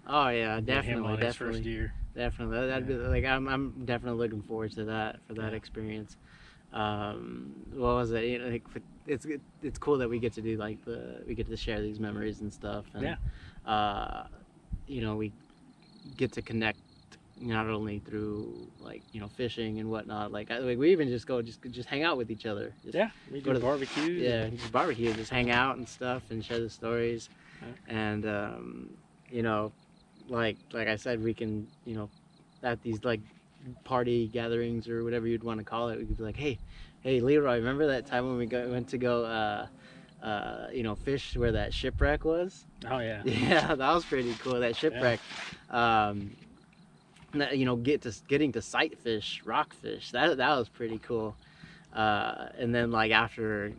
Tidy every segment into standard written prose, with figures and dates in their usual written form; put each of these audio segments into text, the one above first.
Oh yeah, Get him definitely, on his first year. definitely. That'd be like I'm definitely looking forward to that Yeah. experience. What was it? You know, like, it's cool that we get to do like we get to share these memories and stuff, and Yeah. you know, we get to connect not only through like, you know, fishing and whatnot. Like we even just go just hang out with each other. Just Yeah, we go do to barbecues. yeah, just barbecue, just hang out and stuff, and share the stories, and you know, like I said, we can, you know, at these like party gatherings or whatever you'd want to call it, we could be like, hey Leroy, remember that time when we went to go you know, fish where that shipwreck was? Oh yeah. Yeah, that was pretty cool. That shipwreck. You know, getting to sight fish, rockfish. That was pretty cool. And then like after,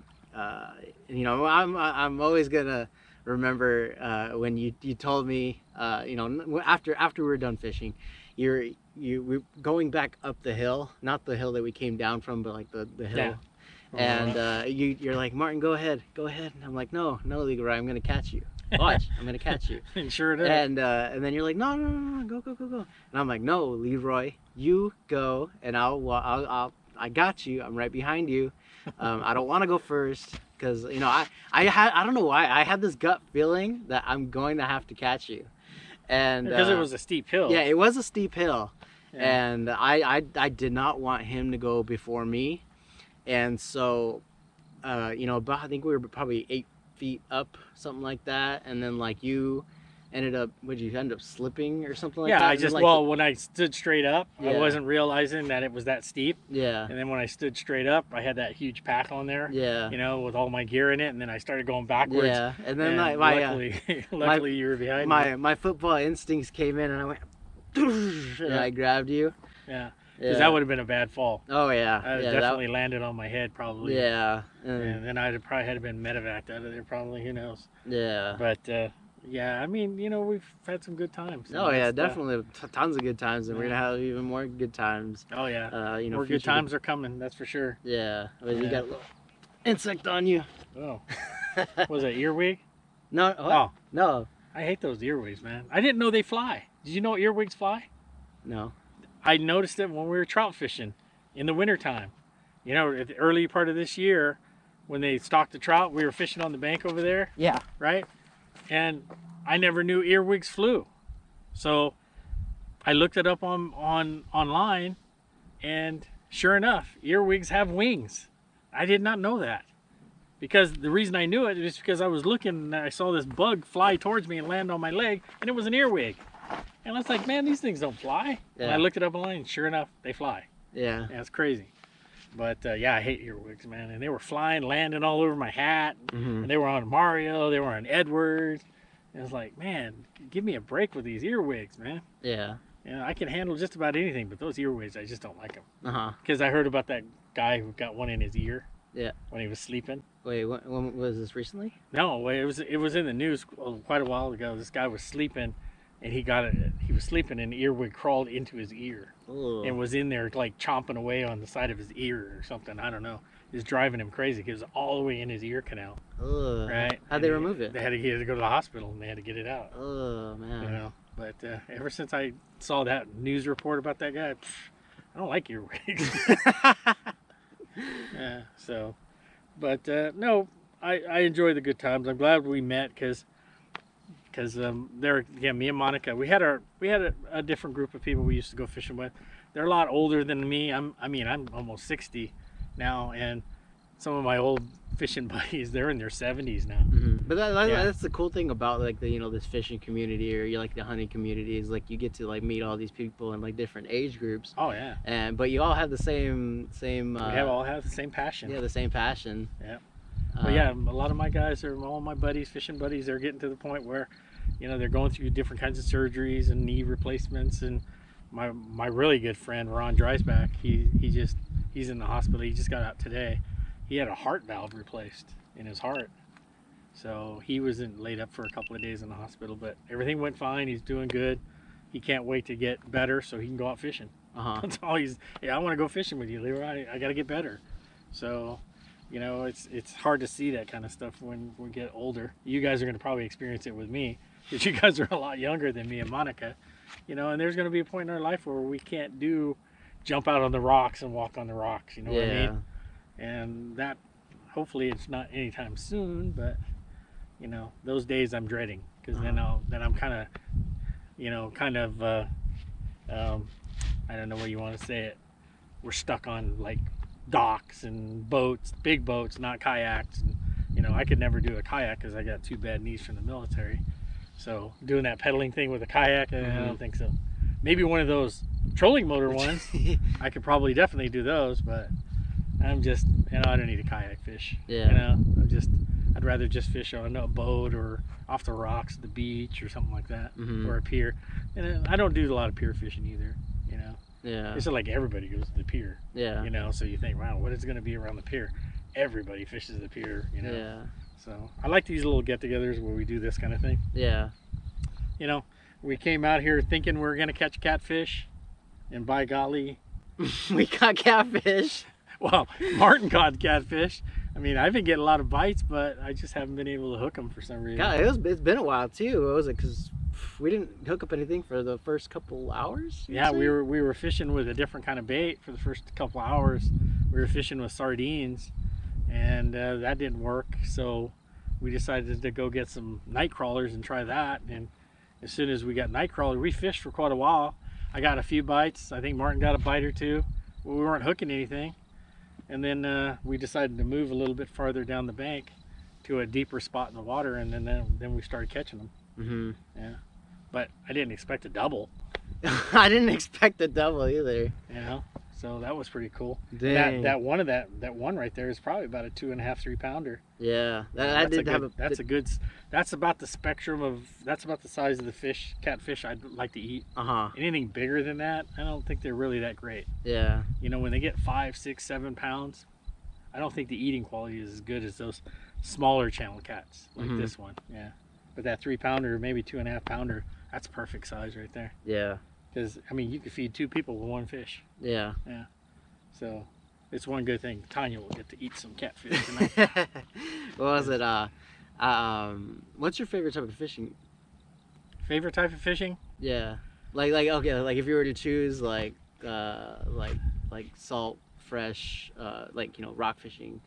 you know, I'm always gonna remember when you told me, you know, after we were done fishing, we're going back up the hill, not the hill that we came down from, but like the hill. Yeah. And you're like, Martin, go ahead. And I'm like, no, Leroy, I'm gonna catch you. Watch, I'm gonna catch you. And sure it is. And then you're like, no, go. And I'm like, no, Leroy, you go, and I got you. I'm right behind you. I don't want to go first because, you know, I don't know why I had this gut feeling that I'm going to have to catch you. And because it was a steep hill. Yeah, it was a steep hill, Yeah. and I did not want him to go before me, and so, you know, I think we were probably 8 feet up, something like that, and then like you ended up, would you end up slipping or something like that? Yeah, I just, like, well, when I stood straight up, Yeah. I wasn't realizing that it was that steep. Yeah. And then when I stood straight up, I had that huge pack on there. Yeah. You know, with all my gear in it, and then I started going backwards. Yeah. And then and luckily you were behind me. My football instincts came in, and I went, and I grabbed you. Yeah. Because that would have been a bad fall. Oh yeah. I definitely landed on my head probably. Yeah. And then I'd probably had been medevaced out of there probably. Who knows? Yeah. But yeah, I mean, you know, we've had some good times. Oh yeah, definitely tons of good times, and we're gonna have even more good times. Oh yeah. You know, more good times are coming. That's for sure. Yeah. You got a little insect on you. Oh. Was it earwig? No. What? Oh no. I hate those earwigs, man. I didn't know they fly. Did you know earwigs fly? No. I noticed it when we were trout fishing in the wintertime. You know, at the early part of this year, when they stocked the trout, we were fishing on the bank over there. Yeah. Right? And I never knew earwigs flew. So I looked it up online, and sure enough, earwigs have wings. I did not know that. Because the reason I knew it is because I was looking and I saw this bug fly towards me and land on my leg, and it was an earwig. And I was like, man, these things don't fly. Yeah. And I looked it up online, and sure enough, they fly. Yeah. Yeah, it's crazy. But yeah, I hate earwigs, man. And they were flying, landing all over my hat. Mm-hmm. And they were on Mario, they were on Edward. And it's like, man, give me a break with these earwigs, man. Yeah. You know, I can handle just about anything, but those earwigs, I just don't like them. Uh-huh. Because I heard about that guy who got one in his ear. Yeah. When he was sleeping. Wait, when was this recently? No, it was in the news quite a while ago. This guy was sleeping, and he was sleeping, and an earwig crawled into his ear. Ooh. And was in there like chomping away on the side of his ear or something. I don't know. It was driving him crazy. It was all the way in his ear canal. Ugh. Right? How'd they remove it? He had to go to the hospital, and they had to get it out. Oh man. You know. But ever since I saw that news report about that guy, I don't like earwigs. Yeah. So, but no, I enjoy the good times. I'm glad we met because there again, me and Monica, we had a different group of people we used to go fishing with. They're a lot older than me. I'm almost 60 now, and some of my old fishing buddies, they're in their 70s now. Mm-hmm. But that's the cool thing about like the, you know, this fishing community, or you like the hunting community, is like you get to like meet all these people in like different age groups. Oh yeah. But you all have the same. We all have the same passion. Yeah, the same passion. Yeah. But yeah, a lot of my guys all my buddies, fishing buddies, they're getting to the point where, you know, they're going through different kinds of surgeries and knee replacements. And my really good friend Ron Dreisbach, he's in the hospital. He just got out today. He had a heart valve replaced in his heart, so he was laid up for a couple of days in the hospital. But everything went fine. He's doing good. He can't wait to get better so he can go out fishing. That's all I want to go fishing with you, Leroy. I got to get better. So, you know, it's hard to see that kind of stuff when we get older. You guys are going to probably experience it with me. because you guys are a lot younger than me and Monica, you know, and there's going to be a point in our life where we can't jump out on the rocks and walk on the rocks, you know what I mean? And that, hopefully it's not anytime soon, but you know, those days I'm dreading, because then I'm kind of, you know, I don't know what you want to say it. We're stuck on like docks and boats, big boats, not kayaks. And, you know, I could never do a kayak because I got 2 bad knees from the military. So doing that pedaling thing with a kayak, I don't think so. Maybe one of those trolling motor ones. I could probably definitely do those, but I'm just, you know, I don't need a kayak fish. Yeah. You know, I'd rather just fish on a boat or off the rocks at the beach or something like that, or a pier. And I don't do a lot of pier fishing either, you know. Yeah. It's like everybody goes to the pier. Yeah. You know, so you think, wow, what is it going to be around the pier? Everybody fishes the pier, you know. Yeah. So I like these little get-togethers where we do this kind of thing. Yeah. You know, we came out here thinking we were going to catch catfish, and by golly, we caught catfish. Well, Martin caught catfish. I mean, I've been getting a lot of bites, but I just haven't been able to hook them for some reason. God, it's been a while too. What was it? Because we didn't hook up anything for the first couple hours. Yeah, we were fishing with a different kind of bait for the first couple hours. We were fishing with sardines, and that didn't work. So we decided to go get some night crawlers and try that. And as soon as we got night crawler, we fished for quite a while. I got a few bites. I think Martin got a bite or two. Well, we weren't hooking anything. And then we decided to move a little bit farther down the bank to a deeper spot in the water, and then we started catching them. Yeah, but I didn't expect a double. I didn't expect a double either. You know, so that was pretty cool. Dang. That one right there is probably about a 2.5, 3 pounder. Yeah, that's about the spectrum of, that's about the size of the fish, catfish I'd like to eat. Anything bigger than that, I don't think they're really that great. Yeah. You know, when they get 5, 6, 7 pounds, I don't think the eating quality is as good as those smaller channel cats like this one. Yeah. But that 3 pounder, maybe 2.5 pounder, that's perfect size right there. Yeah. Because I mean, you could feed 2 people with 1 fish. Yeah. Yeah. So it's one good thing. Tanya will get to eat some catfish tonight. What was it? What's your favorite type of fishing? Favorite type of fishing? Yeah. Like okay, like if you were to choose like salt, fresh, like, you know, rock fishing,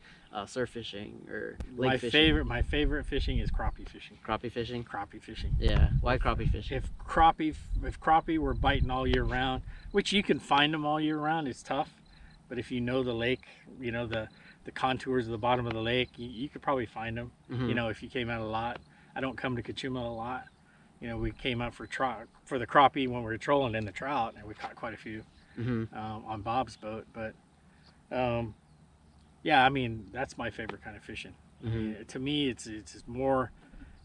surf fishing, or lake fishing. My favorite fishing is crappie fishing. Crappie fishing? Crappie fishing. Yeah. Why crappie fishing? If crappie were biting all year round, which you can find them all year round, it's tough. But if you know the lake, you know the contours of the bottom of the lake, you could probably find them. You know, if you came out a lot. I don't come to Kachuma a lot. You know, we came out for the crappie when we were trolling in the trout, and we caught quite a few on Bob's boat. But yeah, I mean, that's my favorite kind of fishing. To me, it's more.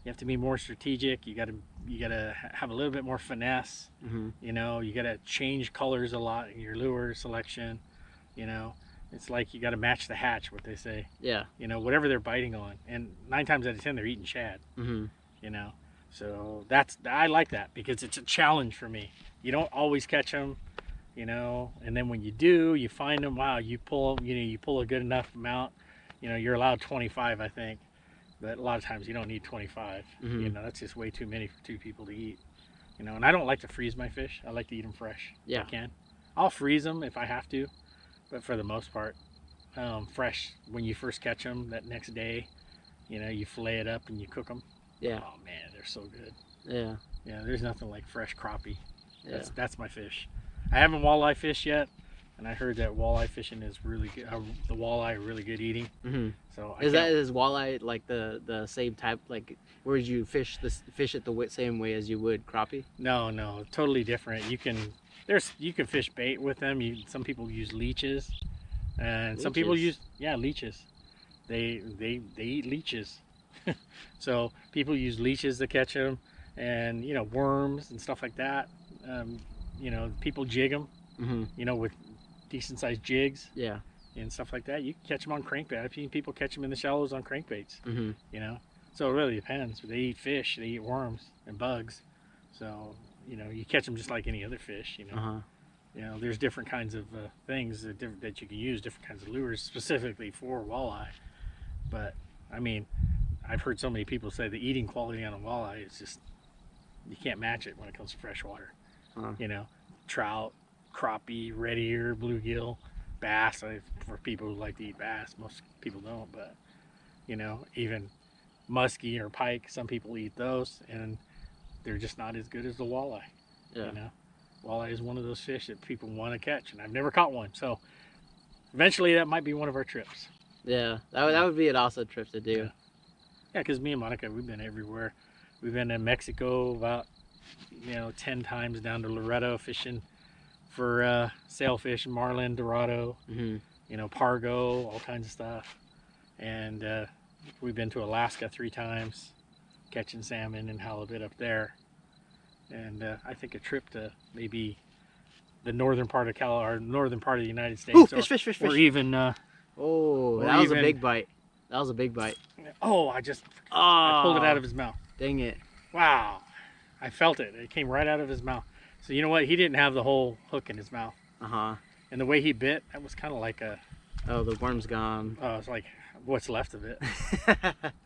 You have to be more strategic. You gotta have a little bit more finesse. You know, you gotta change colors a lot in your lure selection. You know, it's like you gotta match the hatch, what they say. Yeah. You know, whatever they're biting on, and 9 times out of 10 they're eating shad. You know, so I like that because it's a challenge for me. You don't always catch them. You know, and then when you do, you find them. Wow, you pull a good enough amount. You know, you're allowed 25, I think, but a lot of times you don't need 25. You know, that's just way too many for 2 people to eat. You know, and I don't like to freeze my fish. I like to eat them fresh. Yeah, if I can. I'll freeze them if I have to, but for the most part, fresh. When you first catch them, that next day, you know, you fillet it up and you cook them. Yeah. Oh man, they're so good. Yeah. Yeah, there's nothing like fresh crappie. That's my fish. I haven't walleye fished yet, and I heard that walleye fishing is really good. The walleye are really good eating. So is walleye like the same type? Like, where would you fish it the same way as you would crappie? No, totally different. You can fish bait with them. Some people use leeches, and some people use leeches. They eat leeches. So people use leeches to catch them, and you know, worms and stuff like that. You know, people jig them, you know, with decent sized jigs, and stuff like that. You can catch them on crankbait. I've seen people catch them in the shallows on crankbaits. You know, so it really depends. They eat fish, they eat worms and bugs. So you know, you catch them just like any other fish. You know, you know, there's different kinds of things that you can use, different kinds of lures specifically for walleye. But I mean, I've heard so many people say the eating quality on a walleye is just you can't match it when it comes to freshwater. Huh. You know, trout, crappie, red ear, bluegill, bass. For people who like to eat bass, most people don't, but you know, even muskie or pike, some people eat those, and they're just not as good as the walleye. Yeah. You know, walleye is one of those fish that people want to catch, and I've never caught one. So eventually, that might be one of our trips. Yeah, that would be an awesome trip to do. Yeah, because me and Monica, we've been everywhere. We've been to Mexico about 10 times, down to Loreto fishing for sailfish, marlin, dorado, pargo, all kinds of stuff. And we've been to Alaska 3 times, catching salmon and halibut up there. And I think a trip to maybe the northern part of northern part of the United States, Ooh, fish. or even oh, that was a big bite. That was a big bite. Oh, I pulled it out of his mouth. Dang it. Wow. I felt it. It came right out of his mouth. So you know what? He didn't have the whole hook in his mouth. Uh-huh. And the way he bit, that was kind of like a... Oh, the worm's gone. Oh, it's like what's left of it.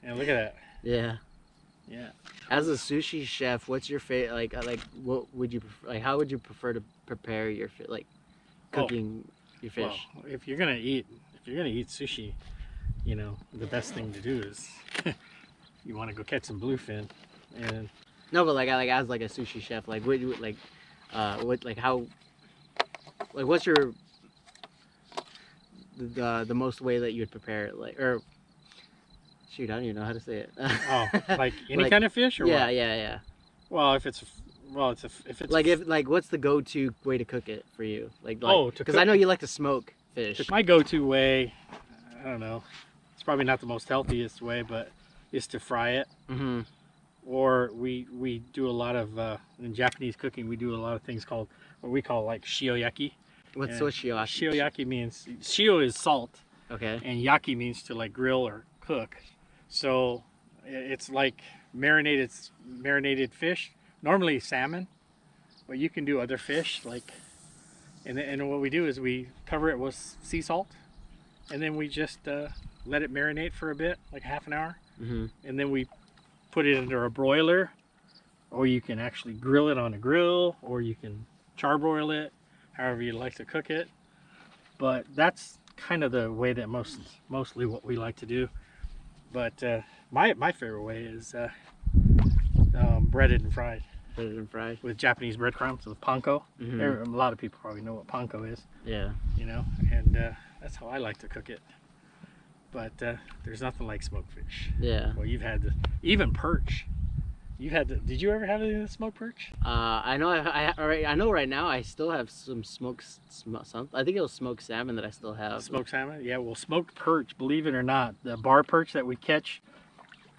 And look at that. Yeah. Yeah. As a sushi chef, what's your favorite? Like, what would you prefer? Like, how would you prefer to prepare your cooking your fish? Well, if you're gonna eat sushi, the best thing to do is you want to go catch some bluefin. And no, but like as like a sushi chef, like what you what's your the most way that you would prepare it, like, or shoot, I don't even know how to say it. Oh, like any kind of fish, or yeah, what? yeah. Well, if it's what's the go-to way to cook it for you? Because I know you like to smoke fish. My go-to way, I don't know, it's probably not the most healthiest way, but is to fry it. Mm-hmm. Or we do a lot of in Japanese cooking, we do a lot of things called what we call like shioyaki. What's shioyaki? Shioyaki means, shio is salt, okay, and yaki means to like grill or cook. So it's like marinated fish, normally salmon, but you can do other fish, like, and what we do is we cover it with sea salt, and then we just let it marinate for a bit, like half an hour, and then we put it under a broiler, or you can actually grill it on a grill, or you can charbroil it, however you like to cook it. But that's kind of the way that mostly what we like to do. But my favorite way is breaded and fried. Breaded and fried with Japanese breadcrumbs, with panko. A lot of people probably know what panko is. Yeah. And that's how I like to cook it. But there's nothing like smoked fish. Yeah. Well, you've had even perch. Did you ever have any smoked perch? I know. I know. Right now, I still have some I think it was smoked salmon that I still have. Smoked salmon? Yeah. Well, smoked perch. Believe it or not, the bar perch that we catch.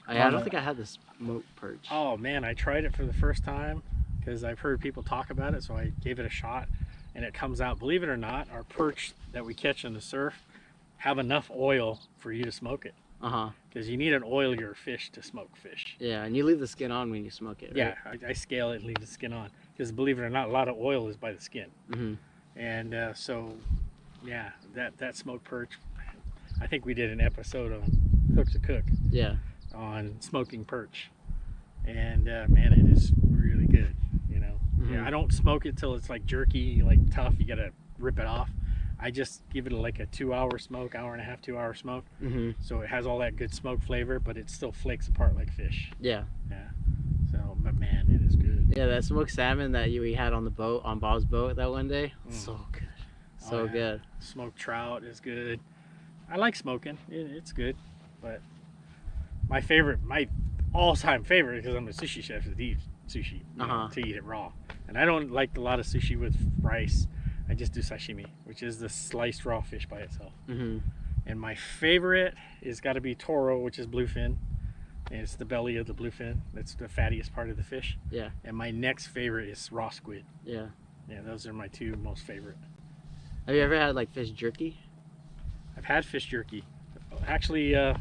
I don't think I had the smoked perch. Oh man, I tried it for the first time because I've heard people talk about it, so I gave it a shot, and it comes out. Believe it or not, our perch that we catch in the surf have enough oil for you to smoke it. Because you need an oilier fish to smoke fish. Yeah, and you leave the skin on when you smoke it, right? Yeah, I scale it and leave the skin on. Because believe it or not, a lot of oil is by the skin. And so, yeah, that smoked perch, I think we did an episode on Cook to Cook. Yeah. On smoking perch. And man, it is really good, Yeah, I don't smoke it till it's like jerky, like tough. You gotta rip it off. I just give it like a 2-hour smoke, hour and a half, 2-hour smoke. So it has all that good smoke flavor, but it still flakes apart like fish. Yeah. Yeah. So, but man, it is good. Yeah, that smoked salmon that we had on the boat, on Bob's boat that one day, so good. So good. Smoked trout is good. I like smoking. It's good. But my all-time favorite, because I'm a sushi chef, is to eat sushi. To eat it raw. And I don't like a lot of sushi with rice. I just do sashimi, which is the sliced raw fish by itself. And my favorite is got to be toro, which is bluefin. And it's the belly of the bluefin. That's the fattiest part of the fish. Yeah. And my next favorite is raw squid. Yeah. Yeah, those are my 2 most favorite. Have you ever had like fish jerky? I've had fish jerky. Actually, I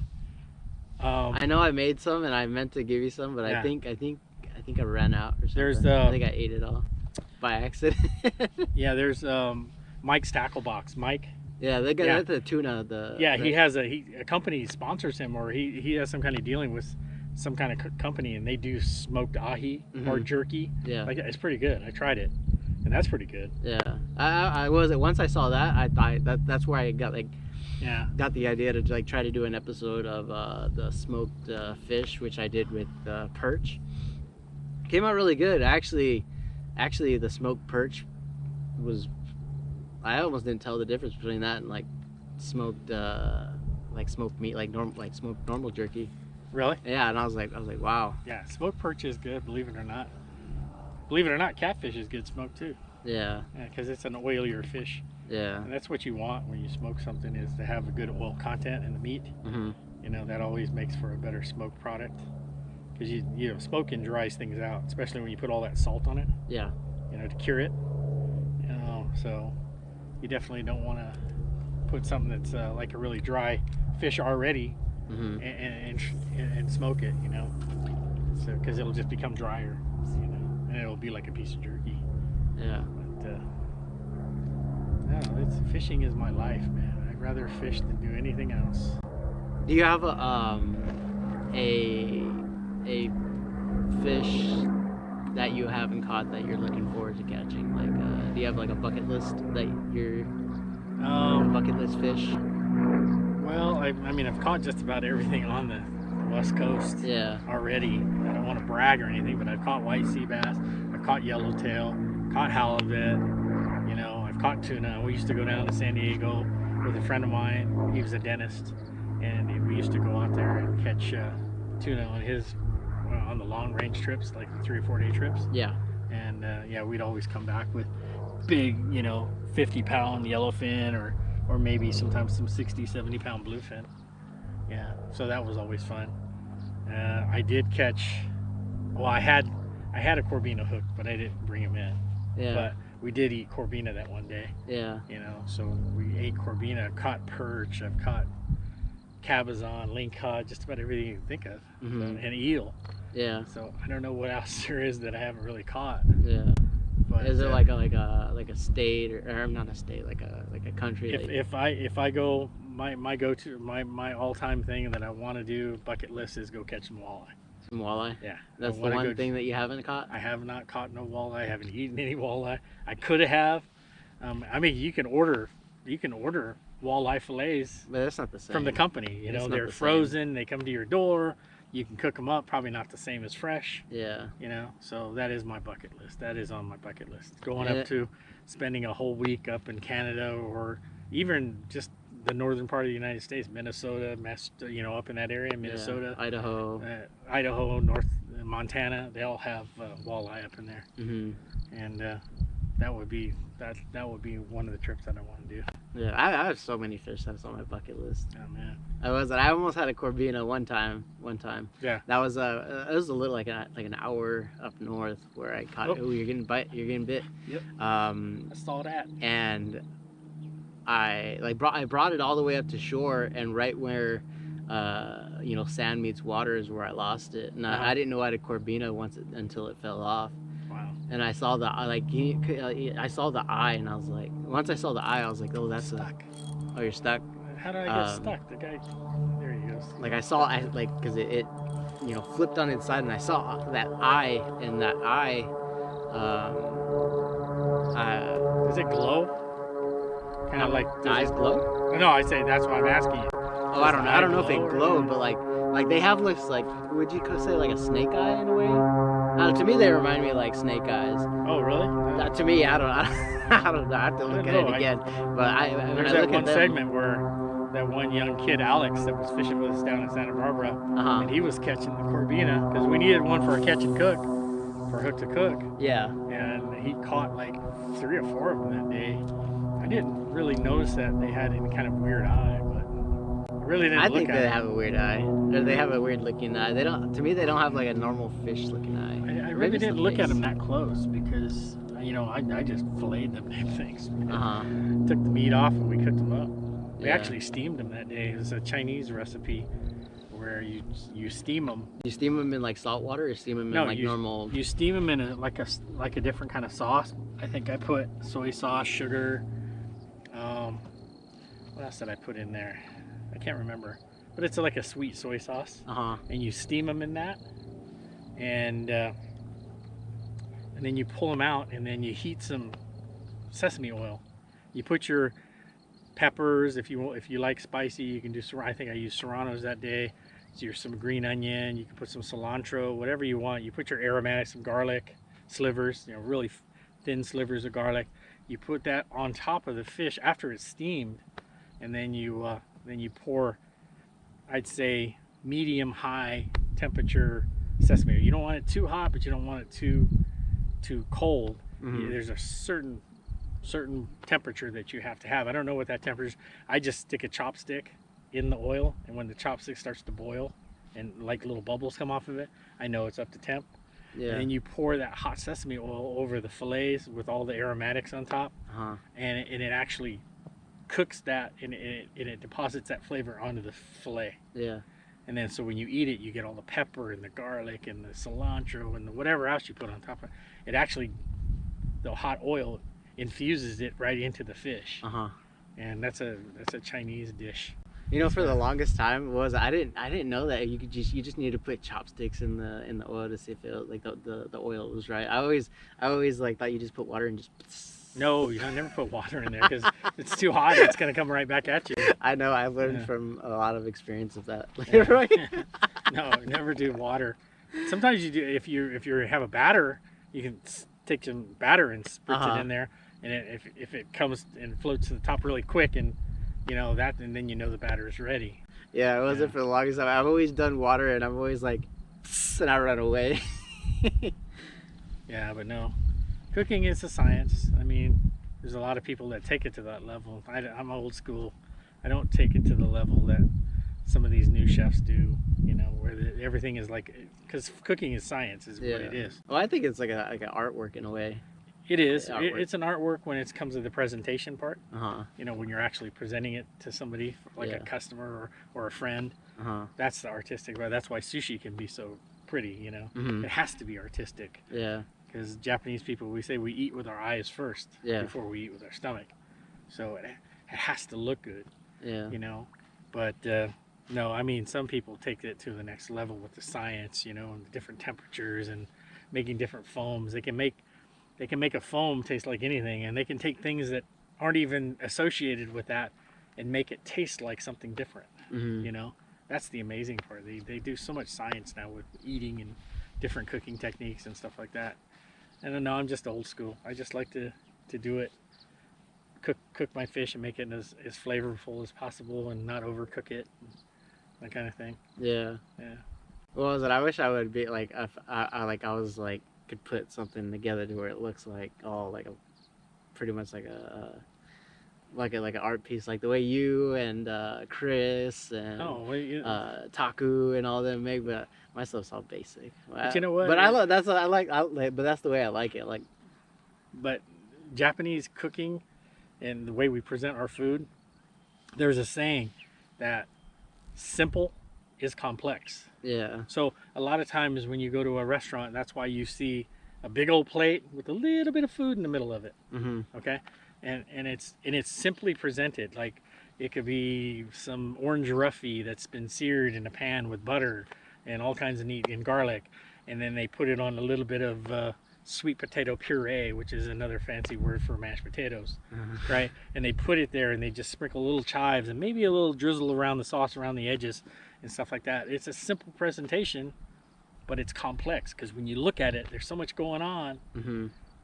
know I made some and I meant to give you some, but I think I ran out or something. I think I ate it all by accident. Yeah, there's Mike's Tackle Box. Mike. Yeah, they got the tuna. He has a company sponsors him, or he has some kind of dealing with some kind of company, and they do smoked ahi or jerky. Yeah. Like, it's pretty good. I tried it, and that's pretty good. Yeah. I was once I saw that, I thought that's where I got got the idea to like try to do an episode of the smoked fish, which I did with perch. Came out really good. Actually, the smoked perch was, I almost didn't tell the difference between that and like smoked meat, like smoked normal jerky. Really? Yeah, and I was like, wow. Yeah, smoked perch is good, believe it or not. Believe it or not, catfish is good smoked too. Yeah. Yeah, because it's an oilier fish. Yeah. And that's what you want when you smoke something, is to have a good oil content in the meat. You know, that always makes for a better smoked product. Because you know, smoking dries things out, especially when you put all that salt on it. Yeah. You know, to cure it. You know, so you definitely don't want to put something that's like a really dry fish already and smoke it. You know, so because it'll just become drier. You know, and it'll be like a piece of jerky. Yeah. But no, fishing is my life, man. I'd rather fish than do anything else. Do you have a fish that you haven't caught that you're looking forward to catching? Like, do you have like a bucket list that you're bucket list fish? Well, I mean, I've caught just about everything on the West Coast. Yeah. Already. I don't want to brag or anything, but I've caught white sea bass. I've caught yellowtail. Caught halibut. You know, I've caught tuna. We used to go down to San Diego with a friend of mine. He was a dentist, and we used to go out there and catch tuna on the long range trips, like the 3 or 4 day trips. Yeah. And yeah, we'd always come back with big, you know, 50-pound yellowfin or maybe sometimes some 60, 70-pound bluefin. Yeah, so that was always fun. I did catch, well, I had a Corbina hook, but I didn't bring him in. Yeah. But we did eat Corbina that one day. Yeah. You know, so we ate Corbina, caught perch, I've caught cabezon, lingcod, just about everything you can think of, and eel. Yeah. So I don't know what else there is that I haven't really caught. Yeah. But is it like a state or not a state, like a country? If I go, my go-to, my all-time thing that I want to do, bucket list, is go catch some walleye. Some walleye? Yeah. That's the one thing that you haven't caught? I have not caught no walleye. I haven't eaten any walleye. I could have. I mean, you can order walleye fillets, but that's not the same from the company. You know, they're frozen. They come to your door. You can cook them up. Probably not the same as fresh. Yeah. You know, so that is my bucket list. That is on my bucket list. Going up to spending a whole week up in Canada, or even just the northern part of the United States, Minnesota, you know, up in that area, Minnesota, Idaho, North Montana. They all have walleye up in there, and that would be one of the trips that I want to do. Yeah, I have so many fish that's on my bucket list. Oh man, I almost had a Corbina one time. Yeah, that was it was a little like an hour up north where I caught. Oh, you're getting bit. Yep. I saw that. And I brought it all the way up to shore, and right where you know, sand meets water is where I lost it, and I didn't know I had a Corbina until it fell off. Wow. And I saw I saw the eye, and I was like, once I saw the eye, I was like, oh, that's stuck. Oh, you're stuck. How did I get stuck? The guy, there he goes. Like because it you know, flipped on its side, and I saw that eye, and that eye does it glow? Kind of like, the eyes glow? No, I say that's why I'm asking you. Oh, I don't know if it glowed, but like they have looks like, would you say like a snake eye in a way? To me, they remind me of like snake eyes. Oh, really? To me, I don't know. I have to look at it again. But there's that one segment where that one young kid, Alex, that was fishing with us down in Santa Barbara, and he was catching the Corbina because we needed one for a catch and cook, for hook to cook. Yeah. And he caught like 3 or 4 of them that day. I didn't really notice that they had any kind of weird eye, but I really didn't look at it. I think they have a weird eye. Or they have a weird looking eye. They don't. To me, they don't have like a normal fish looking eye. I really didn't look at them that close because, you know, I just filleted them damn things. Took the meat off and we cooked them up. We actually steamed them that day. It was a Chinese recipe where you steam them. You steam them in like salt water, or steam them in like normal? You steam them in a different kind of sauce. I think I put soy sauce, sugar. What else did I put in there? I can't remember. but it's like a sweet soy sauce. And you steam them in that, and then you pull them out, and then you heat some sesame oil. You put your peppers, if you like spicy, you can do. I think I used serranos that day. So some green onion. You can put some cilantro, whatever you want. You put your aromatics, some garlic slivers, really thin slivers of garlic. You put that on top of the fish after it's steamed, and then you pour, I'd say, medium-high temperature sesame oil. You don't want it too hot, but you don't want it too cold. There's a certain temperature that you have to have. I don't know what that temperature is. I just stick a chopstick in the oil, and when the chopstick starts to boil and like little bubbles come off of it, I know it's up to temp. And then you pour that hot sesame oil over the fillets with all the aromatics on top, and it actually cooks that, and it deposits that flavor onto the fillet. And then so when you eat it, you get all the pepper and the garlic and the cilantro and whatever else you put on top of it. It actually, the hot oil infuses it right into the fish. And that's a Chinese dish. For the longest time I didn't know that you just need to put chopsticks in the oil to see if it like the oil was right. I always like thought you just put water and just. No, you don't never put water in there because it's too hot. It's gonna come right back at you. I know. I've learned from a lot of experience of that. Leroy. No, never do water. Sometimes you do. If you have a batter, you can take some batter and spritz it in there, and if it comes and floats to the top really quick, and that, and then the batter is ready. Yeah, it wasn't for the longest time. I've always done water, and I'm always like, and I run away. Yeah, but no. Cooking is a science. I mean, there's a lot of people that take it to that level. I'm old school. I don't take it to the level that some of these new chefs do, where everything is like, because cooking is science, is what it is. Well, I think it's like an artwork in a way. It is. It's an artwork when it comes to the presentation part. When you're actually presenting it to somebody, like a customer or a friend. That's the artistic part. That's why sushi can be so pretty, It has to be artistic. Yeah. Because Japanese people, we say we eat with our eyes first before we eat with our stomach. So it has to look good. But no, I mean, some people take it to the next level with the science, and the different temperatures and making different foams. They can make a foam taste like anything, and they can take things that aren't even associated with that and make it taste like something different. That's the amazing part. They do so much science now with eating and different cooking techniques and stuff like that. And no, I'm just old school. I just like to do it, cook my fish and make it as flavorful as possible and not overcook it, that kind of thing. Yeah. Well, I wish I would be like, if I was like, could put something together to where it looks like pretty much like an art piece, like the way you and Chris and Taku and all them make, but my stuff's all basic. But you know what? But but that's the way I like it. Like, but Japanese cooking and the way we present our food, there's a saying that simple is complex. Yeah. So a lot of times when you go to a restaurant, that's why you see a big old plate with a little bit of food in the middle of it. Okay. And it's simply presented. Like, it could be some orange roughy that's been seared in a pan with butter and all kinds of meat and garlic, and then they put it on a little bit of sweet potato puree, which is another fancy word for mashed potatoes, right? And they put it there, and they just sprinkle little chives and maybe a little drizzle around the sauce around the edges and stuff like that. It's a simple presentation, but it's complex because when you look at it, there's so much going on.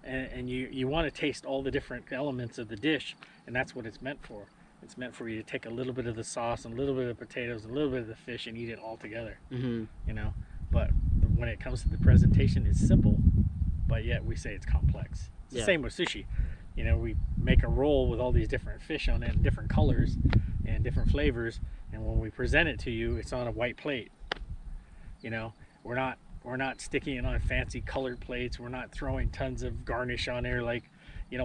And you want to taste all the different elements of the dish, and that's what it's meant for. It's meant for you to take a little bit of the sauce and a little bit of the potatoes and a little bit of the fish and eat it all together. But when it comes to the presentation, it's simple, but yet we say it's complex. It's the same with sushi. We make a roll with all these different fish on it and different colors and different flavors, and when we present it to you, it's on a white plate. We're not sticking it on fancy colored plates. We're not throwing tons of garnish on there, like,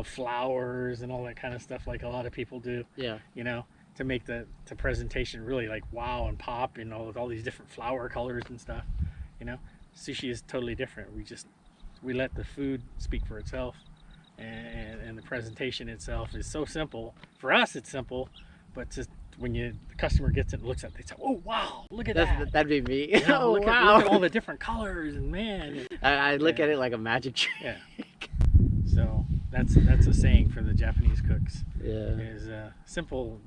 flowers and all that kind of stuff like a lot of people do. To make the presentation really like wow and pop and all these different flower colors and stuff. Sushi is totally different. We let the food speak for itself, and the presentation itself is so simple. For us, it's simple, but when the customer gets it and looks at it, they say, "Oh wow, look at that!" That'd be me. You know, Oh look wow! at all the different colors, and man. I look at it like a magic trick. Yeah. So that's a saying for the Japanese cooks. Yeah. Is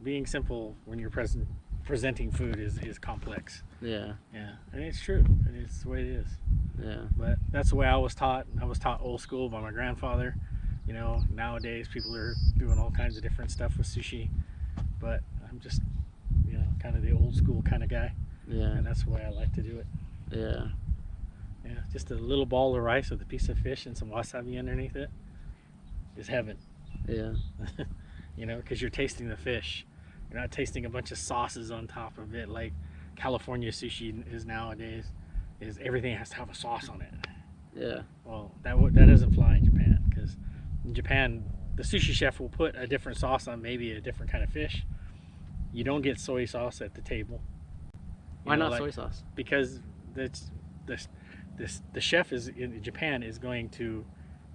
being simple when you're presenting food is complex. Yeah. Yeah, and it's true. And it's the way it is. Yeah. But that's the way I was taught. I was taught old school by my grandfather. You know, nowadays people are doing all kinds of different stuff with sushi, but I'm just, you know, kind of the old school kind of guy. Yeah. And that's the way I like to do it. Yeah. Yeah, just a little ball of rice with a piece of fish and some wasabi underneath it is heaven. Yeah. You know, because you're tasting the fish. You're not tasting a bunch of sauces on top of it like California sushi is nowadays. Is everything has to have a sauce on it. Yeah. Well, that doesn't fly in Japan, because in Japan the sushi chef will put a different sauce on maybe a different kind of fish. You don't get soy sauce at the table. Why not soy sauce? Because the chef in Japan is going to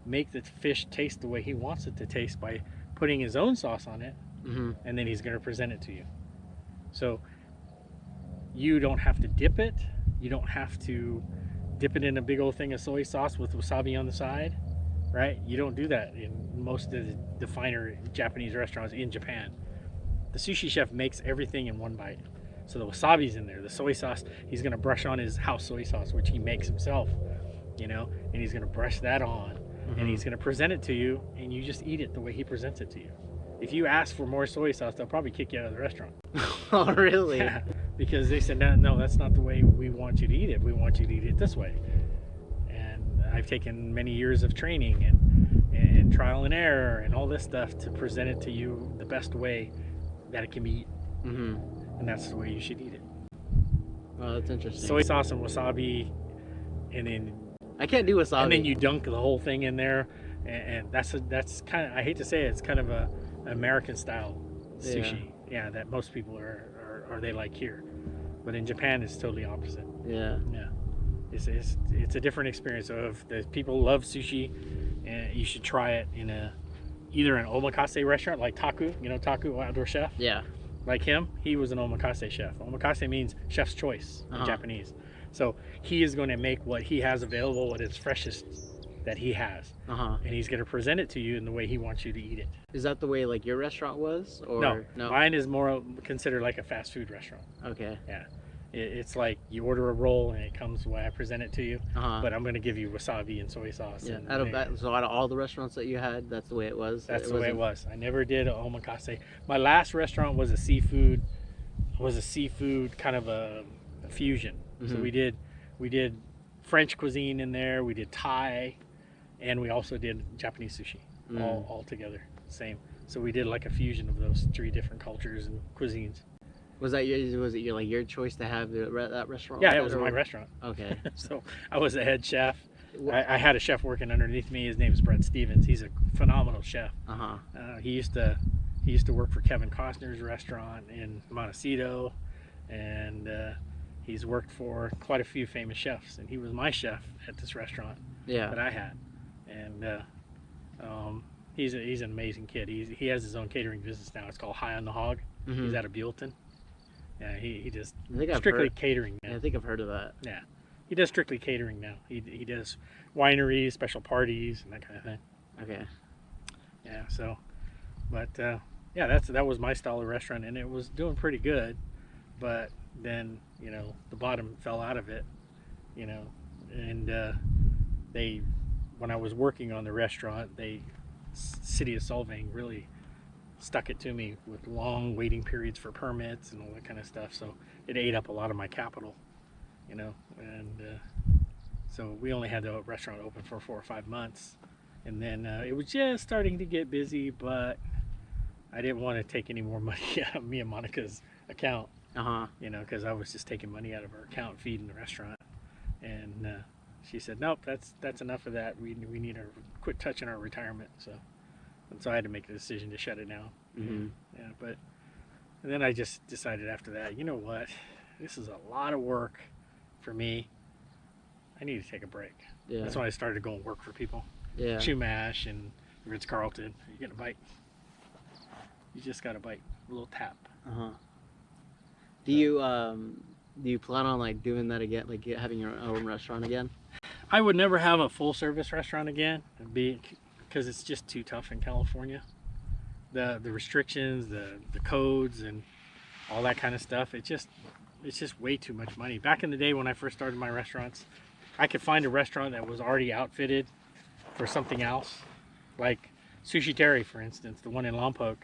make the fish taste the way he wants it to taste by putting his own sauce on it, and then he's going to present it to you. So you don't have to dip it. You don't have to dip it in a big old thing of soy sauce with wasabi on the side, right? You don't do that in most of the finer Japanese restaurants in Japan. The sushi chef makes everything in one bite. So the wasabi's in there, the soy sauce, he's gonna brush on his house soy sauce, which he makes himself, you know, and he's gonna brush that on, and he's gonna present it to you, and you just eat it the way he presents it to you. If you ask for more soy sauce, they'll probably kick you out of the restaurant. Oh, really? Yeah, because they said, no, that's not the way we want you to eat it. We want you to eat it this way. And I've taken many years of training and trial and error and all this stuff to present it to you the best way that it can be eaten. And that's the way you should eat it. Oh, that's interesting. Soy sauce and wasabi, and then I can't do wasabi. and then you dunk the whole thing in there, and that's kind of, I hate to say it, it's kind of a American style sushi. Yeah, that most people are they like here, but in Japan it's totally opposite. Yeah. Yeah, it's a different experience. So if the people love sushi, and you should try it in either an omakase restaurant like Taku, you know, Taku outdoor chef. Yeah. Like him, he was an omakase chef. Omakase means chef's choice in Japanese. So he is going to make what he has available, what is freshest that he has, and he's going to present it to you in the way he wants you to eat it. Is that the way like your restaurant was, or no? Mine is more considered like a fast food restaurant. Okay. Yeah, it's like you order a roll and it comes the way I present it to you, but I'm going to give you wasabi and soy sauce. Yeah. And out of all the restaurants that you had, that's the way it was. That's the way it was. I never did a omakase. My last restaurant was a seafood kind of a fusion. So we did French cuisine in there. We did Thai, and we also did Japanese sushi, all together, same. So we did like a fusion of those three different cultures and cuisines. Was it your choice to have that restaurant? Yeah, it was my restaurant. Okay. So I was the head chef. I had a chef working underneath me. His name is Brett Stevens. He's a phenomenal chef. He used to work for Kevin Costner's restaurant in Montecito, and he's worked for quite a few famous chefs, and he was my chef at this restaurant that I had. And he's an amazing kid. He has his own catering business now. It's called High on the Hog. He's out of Buellton. Yeah, he does strictly catering now. Yeah, I think I've heard of that. Yeah, he does strictly catering now. He does wineries, special parties, and that kind of thing. Okay. Yeah. So, but yeah, that was my style of restaurant, and it was doing pretty good. But then, you know, the bottom fell out of it, you know, and when I was working on the restaurant, City of Solvang really stuck it to me with long waiting periods for permits and all that kind of stuff. So it ate up a lot of my capital, you know, and so we only had the restaurant open for 4 or 5 months, and then it was just starting to get busy, but I didn't want to take any more money out of me and Monica's account. You know, because I was just taking money out of her account, feeding the restaurant, and she said, "Nope, that's enough of that. We need to quit touching our retirement." So I had to make the decision to shut it down. Yeah, but and then I just decided after that, you know what, this is a lot of work for me. I need to take a break. Yeah. That's when I started going work for people. Yeah. Chumash and Ritz-Carlton. You get a bite. You just got a bite, a little tap. Do you plan on like doing that again, like having your own restaurant again? I would never have a full service restaurant again, because it's just too tough in California. The restrictions, the codes, and all that kind of stuff. It's just way too much money. Back in the day when I first started my restaurants, I could find a restaurant that was already outfitted for something else, like Sushi Terry, for instance, the one in Lompoc.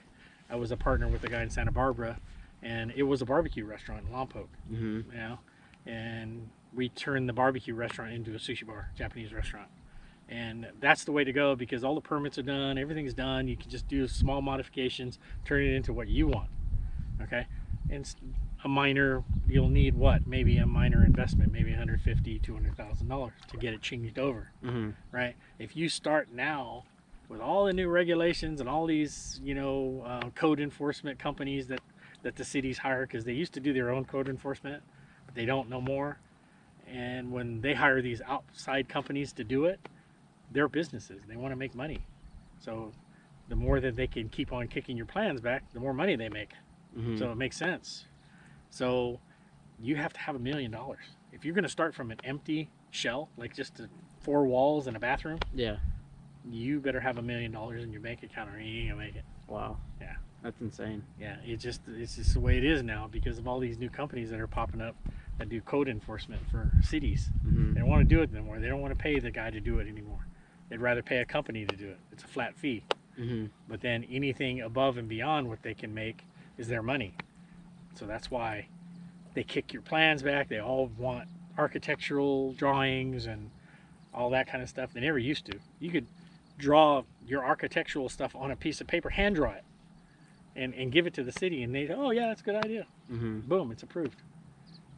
I was a partner with a guy in Santa Barbara, and it was a barbecue restaurant in Lompoc. Mm-hmm. You know, and we turned the barbecue restaurant into a sushi bar, Japanese restaurant. And that's the way to go, because all the permits are done, everything's done. You can just do small modifications, turn it into what you want. Okay, and a minor, you'll need what? Maybe a minor investment, maybe $150,000, $200,000 to get it changed over. Mm-hmm. Right? If you start now with all the new regulations and all these, code enforcement companies that the cities hire, because they used to do their own code enforcement, but they don't no more. And when they hire these outside companies to do it, they're businesses. They want to make money. So the more that they can keep on kicking your plans back, the more money they make. Mm-hmm. So it makes sense. So you have to have $1 million. If you're going to start from an empty shell, like just 4 walls and a bathroom, Yeah. you better have $1 million in your bank account, or you ain't gonna make it. Wow. Yeah. That's insane. Yeah, it's just the way it is now, because of all these new companies that are popping up that do code enforcement for cities. Mm-hmm. They don't want to do it anymore. They don't want to pay the guy to do it anymore. They'd rather pay a company to do it. It's a flat fee. Mm-hmm. But then anything above and beyond what they can make is their money. So that's why they kick your plans back. They all want architectural drawings and all that kind of stuff. They never used to. You could draw your architectural stuff on a piece of paper, hand draw it, and give it to the city, and they say, oh yeah, that's a good idea. Mm-hmm. Boom, it's approved.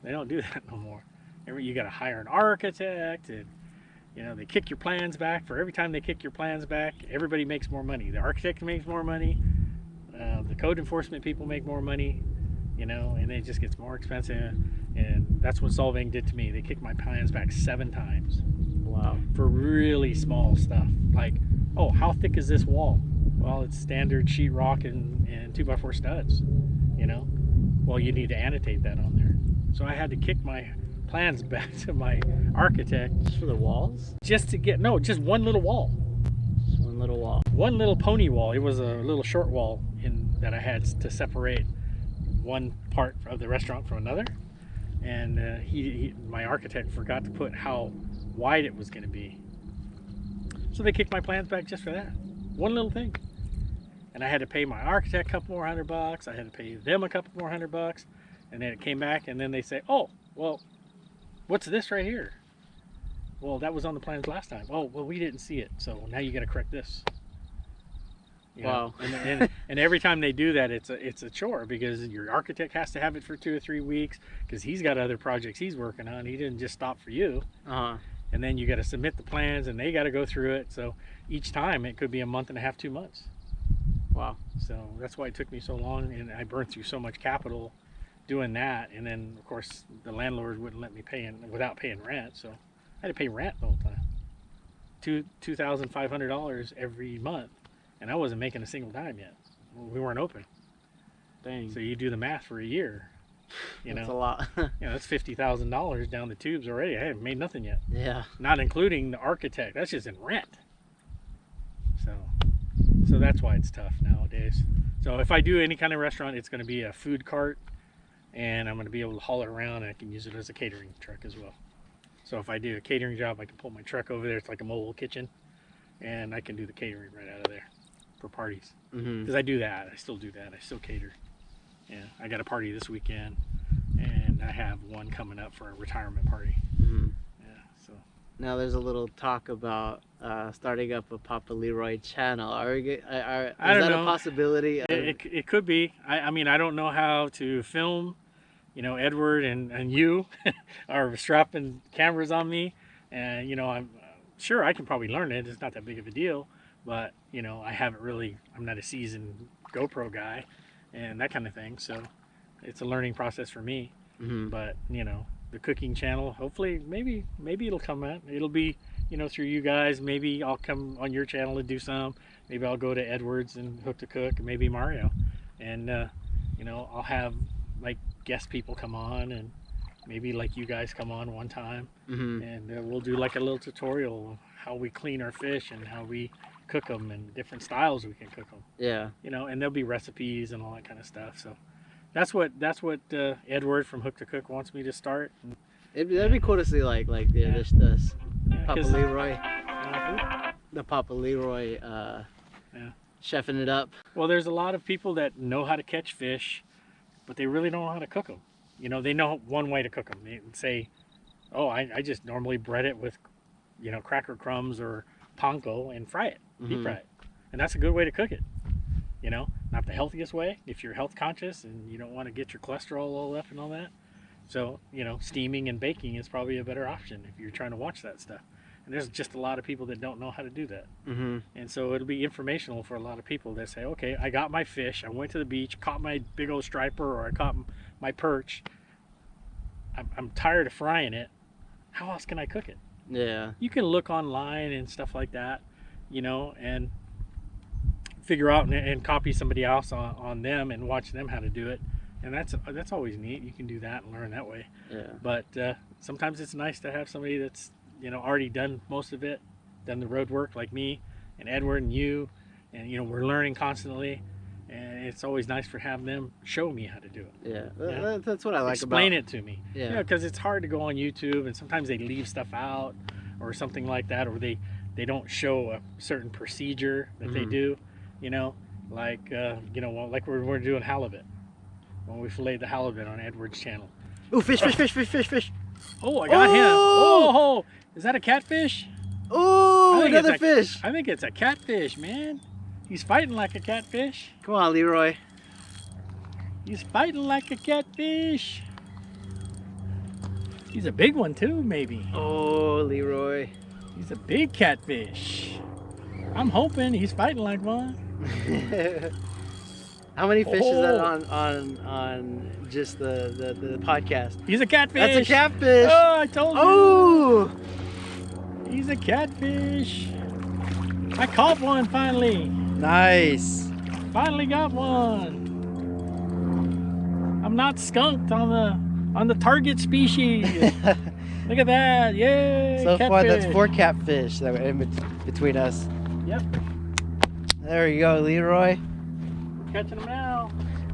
They don't do that no more. You got to hire an architect, and they kick your plans back. For every time they kick your plans back, everybody makes more money. The architect makes more money, the code enforcement people make more money, and it just gets more expensive. And that's what Solvang did to me. They kicked my plans back 7 times. Wow. For really small stuff, like, oh, how thick is this wall? Well, it's standard sheetrock and 2x4 studs. Well, you need to annotate that on there. So I had to kick my plans back to my architect. Just for the walls? Just to get, no, just one little wall. Just one little wall. One little pony wall. It was a little short wall that I had to separate one part of the restaurant from another. And my architect forgot to put how wide it was going to be. So they kicked my plans back just for that. One little thing. And I had to pay my architect a couple more $100. I had to pay them a couple more $100. And then it came back, and then they say, oh, well, what's this right here? Well, that was on the plans last time. Oh, well, we didn't see it, so now you got to correct this. Wow. And every time they do that, it's a chore, because your architect has to have it for 2 or 3 weeks, because he's got other projects he's working on. He didn't just stop for you. Uh-huh. And then you got to submit the plans, and they got to go through it. So each time it could be a month and a half, 2 months. Wow. So that's why it took me so long, and I burned through so much capital doing that. And then of course the landlord wouldn't let me pay without paying rent, so I had to pay rent the whole time. $2,500 every month, and I wasn't making a single dime yet. We weren't open. Dang. So you do the math for a year. That's a lot. That's $50,000 down the tubes already. I haven't made nothing yet. Yeah. Not including the architect. That's just in rent. So that's why it's tough nowadays. So if I do any kind of restaurant, it's going to be a food cart, and I'm going to be able to haul it around, and I can use it as a catering truck as well. So if I do a catering job, I can pull my truck over there. It's like a mobile kitchen, and I can do the catering right out of there for parties. Because I do that. I still do that. I still cater. Yeah, I got a party this weekend, and I have one coming up for a retirement party. Yeah, so. Now there's a little talk about starting up a Papa Leroy channel. Is that a possibility? It could be. I mean, I don't know how to film. Edward and you are strapping cameras on me, and I'm sure I can probably learn it. It's not that big of a deal, but I haven't really. I'm not a seasoned GoPro guy, and that kind of thing. So it's a learning process for me. But the cooking channel, hopefully, maybe it'll come out. It'll be through you guys. Maybe I'll come on your channel and do some. Maybe I'll go to Edwards and Hook to Cook, maybe Mario, and I'll have like guest people come on, and maybe like you guys come on one time, and we'll do like a little tutorial of how we clean our fish and how we cook them and different styles we can cook them. Yeah. You know, and there'll be recipes and all that kind of stuff. So that's what Edward from Hook to Cook wants me to start. That'd be cool to see like this Papa Leroy, the Papa Leroy chefing it up. Well, there's a lot of people that know how to catch fish, but they really don't know how to cook them. You know, they know one way to cook them. They say, oh, I just normally bread it with, you know, cracker crumbs or panko and fry it, deep fry it. And that's a good way to cook it. You know, not the healthiest way if you're health conscious and you don't want to get your cholesterol all up and all that. So, you know, steaming and baking is probably a better option if you're trying to watch that stuff. And there's just a lot of people that don't know how to do that. And so it'll be informational for a lot of people that say, okay, I got my fish, I went to the beach, caught my big old striper, or I caught my perch. I'm tired of frying it. How else can I cook it? Yeah. You can look online and stuff like that, you know, and figure out and copy somebody else on them and watch them how to do it. And that's always neat. You can do that and learn that way. Yeah. But sometimes it's nice to have somebody that's, you know, already done most of it, done the road work, like me and Edward and you, and you know, we're learning constantly, and it's always nice for having them show me how to do it. Yeah, that's what I like Explain about it to me. Yeah, because it's hard to go on YouTube, and sometimes they leave stuff out or something like that, or they don't show a certain procedure that they do. You know, like you know, like we're doing halibut. When we filleted the halibut on Edward's channel. Ooh, fish! Oh, I got him. Oh, is that a catfish? Oh, another fish. I think it's a catfish, man. He's fighting like a catfish. Come on, Leroy. He's fighting like a catfish. He's a big one too, maybe. Oh, Leroy. He's a big catfish. I'm hoping he's fighting like one. How many fish is that on just the podcast? He's a catfish. That's a catfish. Oh, I told you. Oh, he's a catfish. I caught one finally. Nice. Finally got one. I'm not skunked on the target species. Look at that. Yay. So catfish. far, that's 4 catfish that were in between us. Yep. There you go, Leroy. Catching them now.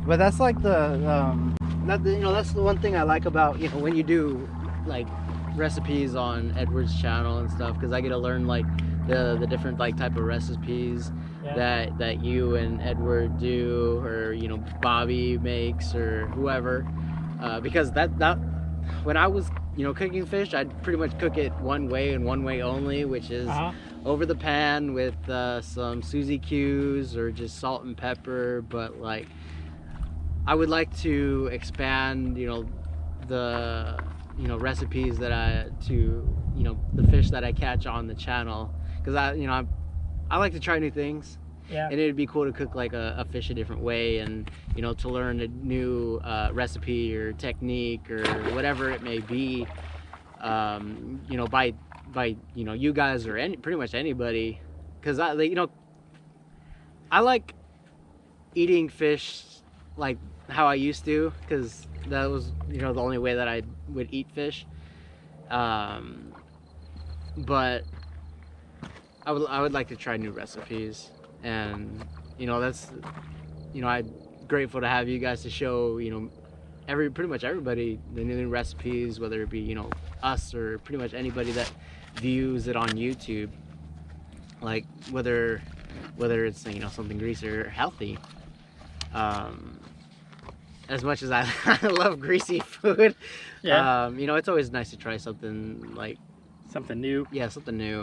But that's like you know, that's the one thing I like about, you know, when you do like recipes on Edward's channel and stuff, because I get to learn like the different like type of recipes that you and Edward do, or you know, Bobby makes, or whoever, because that when I was, you know, cooking fish, I'd pretty much cook it one way and one way only, which is over the pan with some Suzy Q's or just salt and pepper. But like, I would like to expand, you know, the, you know, recipes that you know, the fish that I catch on the channel, because I like to try new things. Yeah. And it'd be cool to cook like a fish a different way, and you know, to learn a new recipe or technique or whatever it may be, you know, by you know, you guys or pretty much anybody, because you know, I like eating fish like how I used to, because that was, you know, the only way that I would eat fish. But I would like to try new recipes, and you know, that's, you know, I'm grateful to have you guys to show, you know, pretty much everybody the new recipes, whether it be, you know, us or pretty much anybody that views it on YouTube, like whether it's, you know, something greasy or healthy. As much as I love greasy food, you know, it's always nice to try something like something new. Yeah, something new.